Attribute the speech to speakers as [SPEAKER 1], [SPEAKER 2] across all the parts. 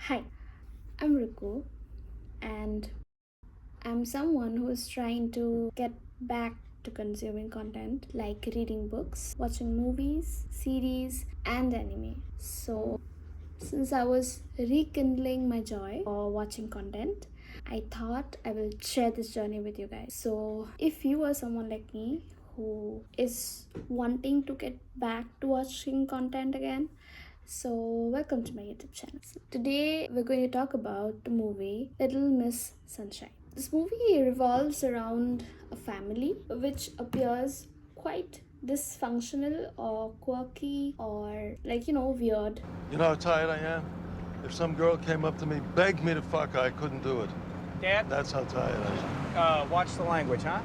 [SPEAKER 1] Hi, I'm Riku, and I'm someone who is trying to get back to consuming content like reading books, watching movies, series, and anime. So, since I was rekindling my joy for watching content, I thought I will share this journey with you guys. So, if you are someone like me who is wanting to get back to watching content again, so welcome to my YouTube channel. So today we're going to talk about the movie Little Miss Sunshine. This movie revolves around a family which appears quite dysfunctional or quirky or weird.
[SPEAKER 2] You know how tired I am? If some girl came up to me, begged me to fuck her, I couldn't do it.
[SPEAKER 3] Dad,
[SPEAKER 2] That's how tired I am.
[SPEAKER 3] watch the language, huh?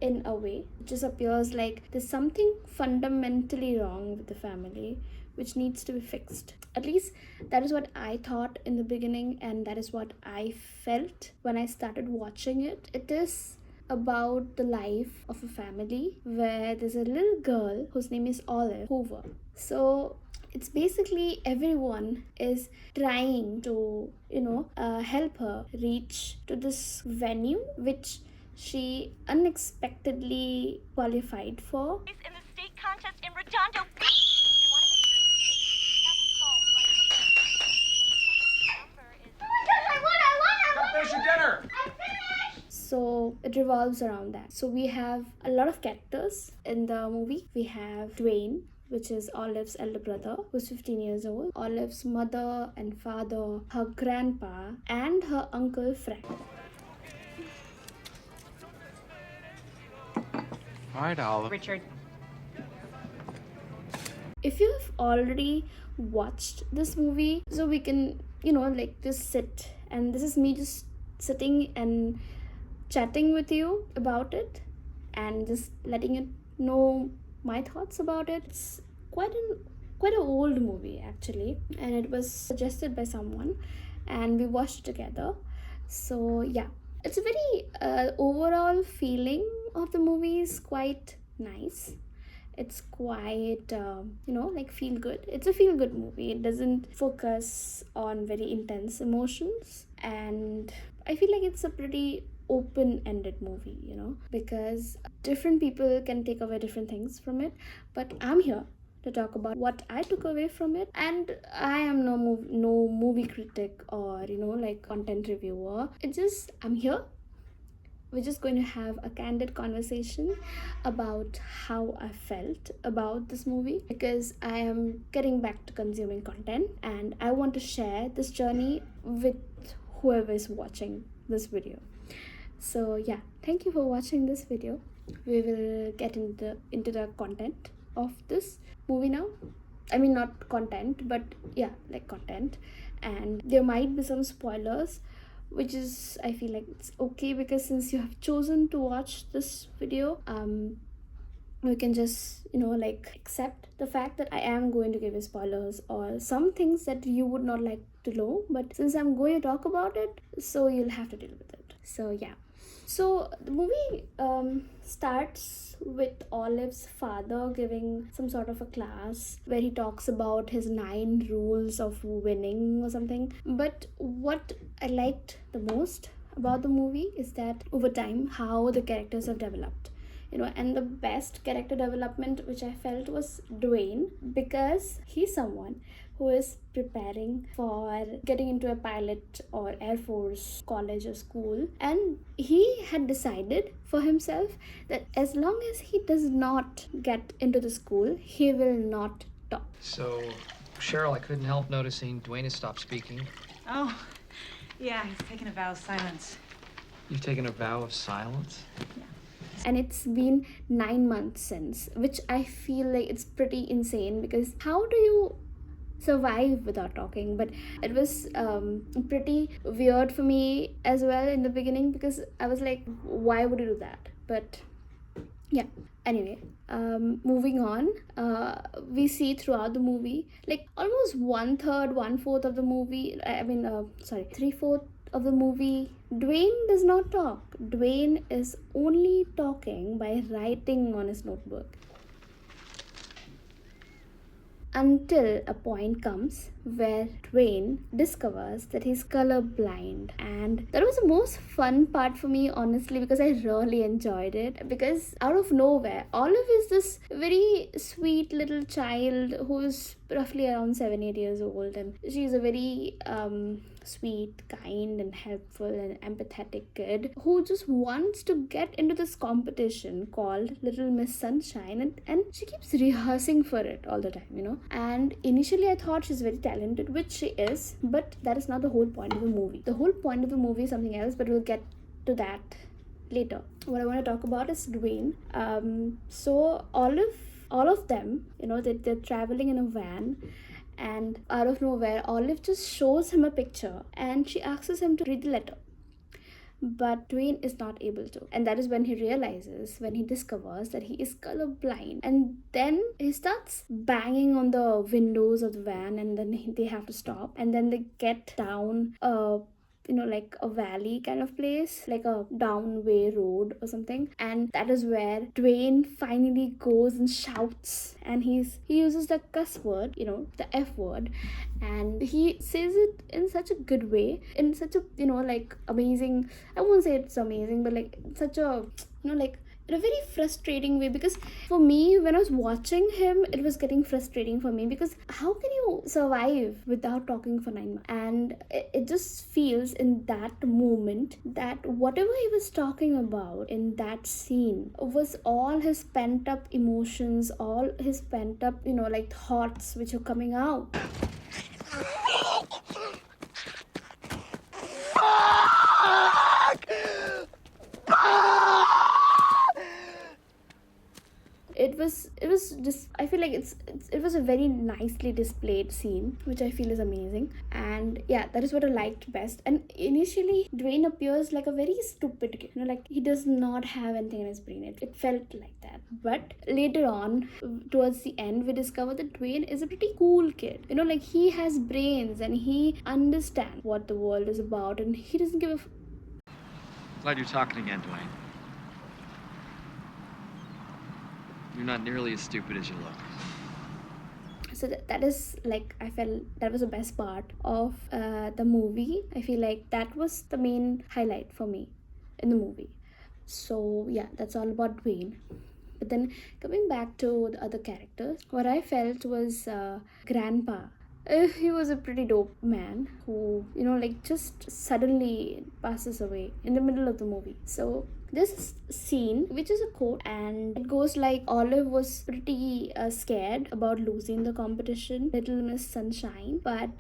[SPEAKER 1] In a way, it just appears like there's something fundamentally wrong with the family which needs to be fixed. At least that is what I thought in the beginning, and that is what I felt when I started watching it. It is about the life of a family where there's a little girl whose name is Olive Hoover. So it's basically everyone is trying to help her reach to this venue which she unexpectedly qualified for.
[SPEAKER 4] In the state contest in Redondo Beach. We want to make sure you have the call right. Woman's number is.
[SPEAKER 3] Come finish your dinner!
[SPEAKER 1] So it revolves around that. So we have a lot of characters in the movie. We have Dwayne, which is Olive's elder brother, who's 15 years old, Olive's mother and father, her grandpa, and her uncle Frank.
[SPEAKER 3] All right, Olive.
[SPEAKER 4] Richard.
[SPEAKER 1] If you have already watched this movie, so we can just sit, and this is me just sitting and chatting with you about it and just letting you know my thoughts about it. It's quite an old movie actually, and it was suggested by someone and we watched it together. So yeah, it's a very overall feeling of the movie is quite nice. It's quite feel good. It's a feel good movie. It doesn't focus on very intense emotions, and I feel like it's a pretty open-ended movie, because different people can take away different things from it, but I'm here to talk about what I took away from it. And I am no movie critic or content reviewer. I'm here. We're just going to have a candid conversation about how I felt about this movie, because I am getting back to consuming content and I want to share this journey with whoever is watching this video. So yeah, thank you for watching this video. We will get into the content of this movie now. I mean, not content, but yeah, like content. And there might be some spoilers, which is, I feel like it's okay, because since you have chosen to watch this video, we can just accept the fact that I am going to give you spoilers or some things that you would not like to know, but since I'm going to talk about it, so you'll have to deal with it. So yeah, so the movie starts with Olive's father giving some sort of a class where he talks about his 9 rules of winning or something. But what I liked the most about the movie is that over time how the characters have developed, and the best character development which I felt was Dwayne, because he's someone who is preparing for getting into a pilot or Air Force college or school, and he had decided for himself that as long as he does not get into the school, he will not talk.
[SPEAKER 5] So, Cheryl, I couldn't help noticing Dwayne has stopped speaking.
[SPEAKER 6] Oh, yeah, he's taken a vow of silence.
[SPEAKER 5] You've taken a vow of silence?
[SPEAKER 1] And it's been 9 months since, which I feel like it's pretty insane, because how do you survive without talking? But it was pretty weird for me as well in the beginning, because I was like, why would you do that? But yeah, anyway, moving on, we see throughout the movie, like almost 1/3, 1/4 of the movie, 3/4 of the movie, Dwayne does not talk. Dwayne is only talking by writing on his notebook. until a point comes where Dwayne discovers that he's colorblind. And that was the most fun part for me, honestly, because I really enjoyed it. Because out of nowhere, Olive is this very sweet little child who's roughly around 7-8 years old, and she's a very sweet, kind, and helpful and empathetic kid who just wants to get into this competition called Little Miss Sunshine, and she keeps rehearsing for it all the time. And initially I thought she's very talented, which she is, but that is not the whole point of the movie. The whole point of the movie is something else, but we'll get to that later. What I want to talk about is Dwayne. So all of them, they're traveling in a van, and out of nowhere, Olive just shows him a picture and she asks him to read the letter. But Dwayne is not able to. And that is when he discovers that he is colorblind. And then he starts banging on the windows of the van, and then they have to stop. And then they get down like a valley kind of place, like a downway road or something. And that is where Dwayne finally goes and shouts, and he uses the cuss word, the F word, and he says it in such a good way, in such a amazing, I won't say it's amazing, but like such a in a very frustrating way. Because for me, when I was watching him, it was getting frustrating for me, because how can you survive without talking for 9 months? And it just feels in that moment that whatever he was talking about in that scene was all his pent up emotions, all his pent up thoughts which are coming out. It was just, I feel like it was a very nicely displayed scene, which I feel is amazing. And yeah, that is what I liked best. And initially Dwayne appears like a very stupid kid, like he does not have anything in his brain. It felt like that. But later on, towards the end, we discover that Dwayne is a pretty cool kid. Like he has brains and he understands what the world is about, and he doesn't give a
[SPEAKER 5] Glad you're talking again, Dwayne. You're not nearly as stupid as you look.
[SPEAKER 1] So that is like, I felt that was the best part of the movie. I feel like that was the main highlight for me in the movie. So yeah, that's all about Dwayne. But then coming back to the other characters, what I felt was Grandpa. He was a pretty dope man who, just suddenly passes away in the middle of the movie. So this scene, which is a quote, and it goes like, Olive was pretty scared about losing the competition, Little Miss Sunshine, but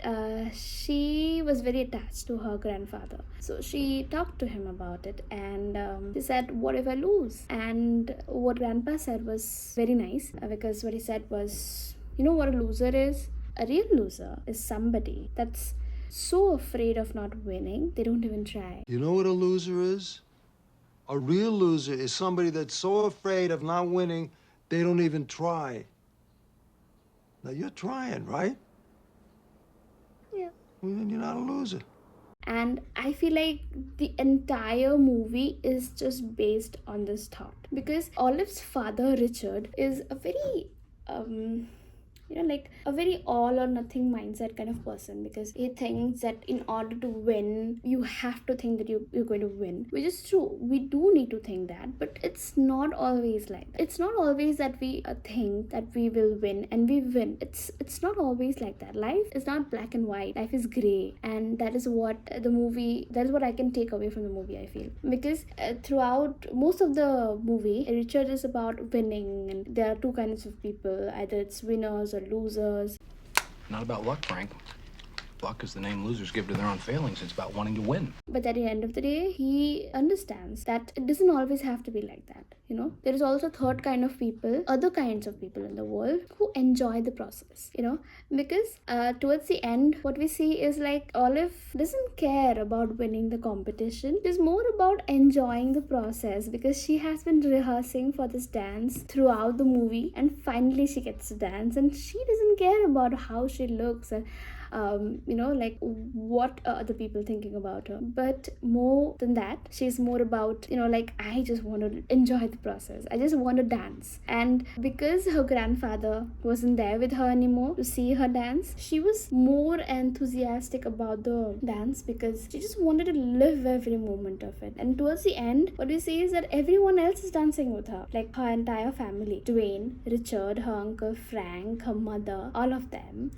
[SPEAKER 1] she was very attached to her grandfather. So she talked to him about it, and she said, what if I lose? And what Grandpa said was very nice, because what he said was, what a loser is? A real loser is somebody that's so afraid of not winning, they don't even try.
[SPEAKER 2] You know what a loser is? A real loser is somebody that's so afraid of not winning, they don't even try. Now, you're trying, right?
[SPEAKER 1] Yeah.
[SPEAKER 2] Well, then you're not a loser.
[SPEAKER 1] And I feel like the entire movie is just based on this thought. Because Olive's father, Richard, is a very a very all or nothing mindset kind of person, because he thinks that in order to win, you have to think that you're going to win, which is true. We do need to think that, but it's not always like that. It's not always that we think that we will win and we win. It's not always like that. Life is not black and white. Life is gray, and that is what I can take away from the movie, I feel. Because throughout most of the movie, Richard is about winning, and there are two kinds of people. Either it's winners or losers.
[SPEAKER 3] Not about luck, Frank. Luck is the name losers give to their own failings. It's about wanting to win.
[SPEAKER 1] But at the end of the day, he understands that it doesn't always have to be like that. There is also third kind of people, other kinds of people in the world who enjoy the process, because towards the end, what we see is like Olive doesn't care about winning the competition. It's more about enjoying the process, because she has been rehearsing for this dance throughout the movie, and finally she gets to dance, and she doesn't care about how she looks and like what are other people thinking about her. But more than that, she's more about, like, I just want to enjoy the process. I just want to dance. And because her grandfather wasn't there with her anymore to see her dance, she was more enthusiastic about the dance because she just wanted to live every moment of it. And towards the end, what we see is that everyone else is dancing with her, like her entire family. Dwayne, Richard, her uncle Frank, her mother, all of them.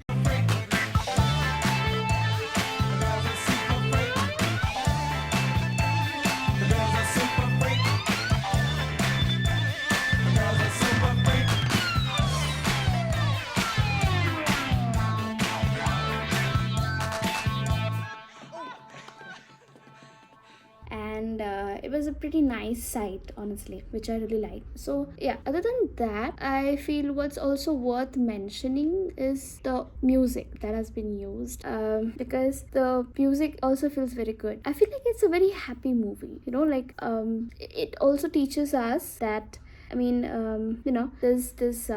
[SPEAKER 1] And it was a pretty nice sight, honestly, which I really liked. So yeah, other than that, I feel what's also worth mentioning is the music that has been used, because the music also feels very good. I feel like it's a very happy movie, like it also teaches us that, there's this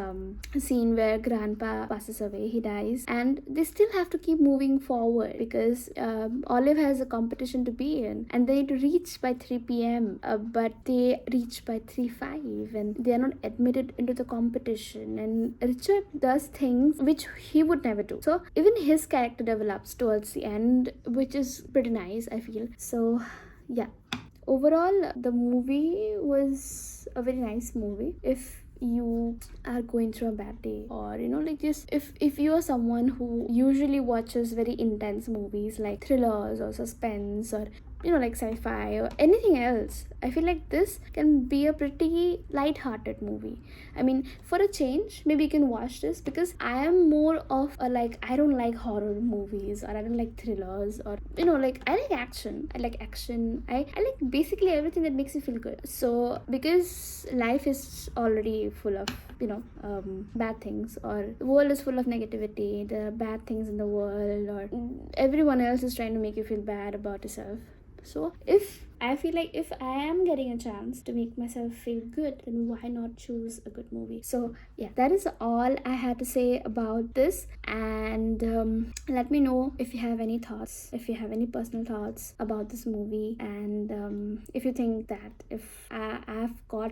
[SPEAKER 1] scene where grandpa passes away, he dies, and they still have to keep moving forward because Olive has a competition to be in, and they need to reach by 3 p.m. But they reach by 3:05, and they are not admitted into the competition. And Richard does things which he would never do. So even his character develops towards the end, which is pretty nice, I feel. So yeah. Overall, the movie was a very nice movie. If you are going through a bad day, or just if you are someone who usually watches very intense movies like thrillers or suspense, or like sci-fi or anything else, I feel like this can be a pretty light-hearted movie. For a change, maybe you can watch this, because I am more of a, like, I don't like horror movies, or I don't like thrillers, or I like action. I like basically everything that makes you feel good. So because life is already full of bad things, or the world is full of negativity, there are bad things in the world, or everyone else is trying to make you feel bad about yourself. So if I feel like if I am getting a chance to make myself feel good, then why not choose a good movie? So yeah, that is all I had to say about this. And let me know if you have any thoughts, if you have any personal thoughts about this movie, and if you think that if I've got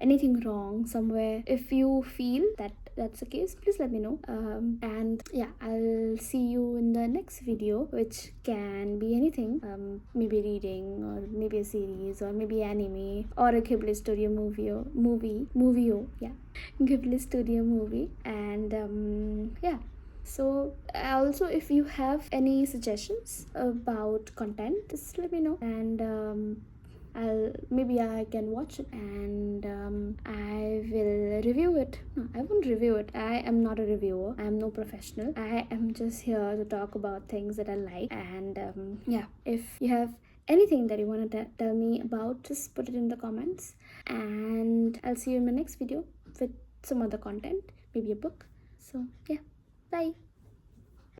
[SPEAKER 1] anything wrong somewhere, if you feel that that's the case, please let me know. And yeah, I'll see you in the next video, which can be anything, maybe reading, or maybe a series, or maybe anime, or a Ghibli Studio movie, Ghibli Studio movie. And yeah. So also, if you have any suggestions about content, just let me know, and maybe I can watch it, and I will review it. No, I won't review it. I am not a reviewer. I am no professional. I am just here to talk about things that I like. And yeah, if you have anything that you want to tell me about, just put it in the comments, and I'll see you in my next video with some other content, maybe a book. So yeah, bye.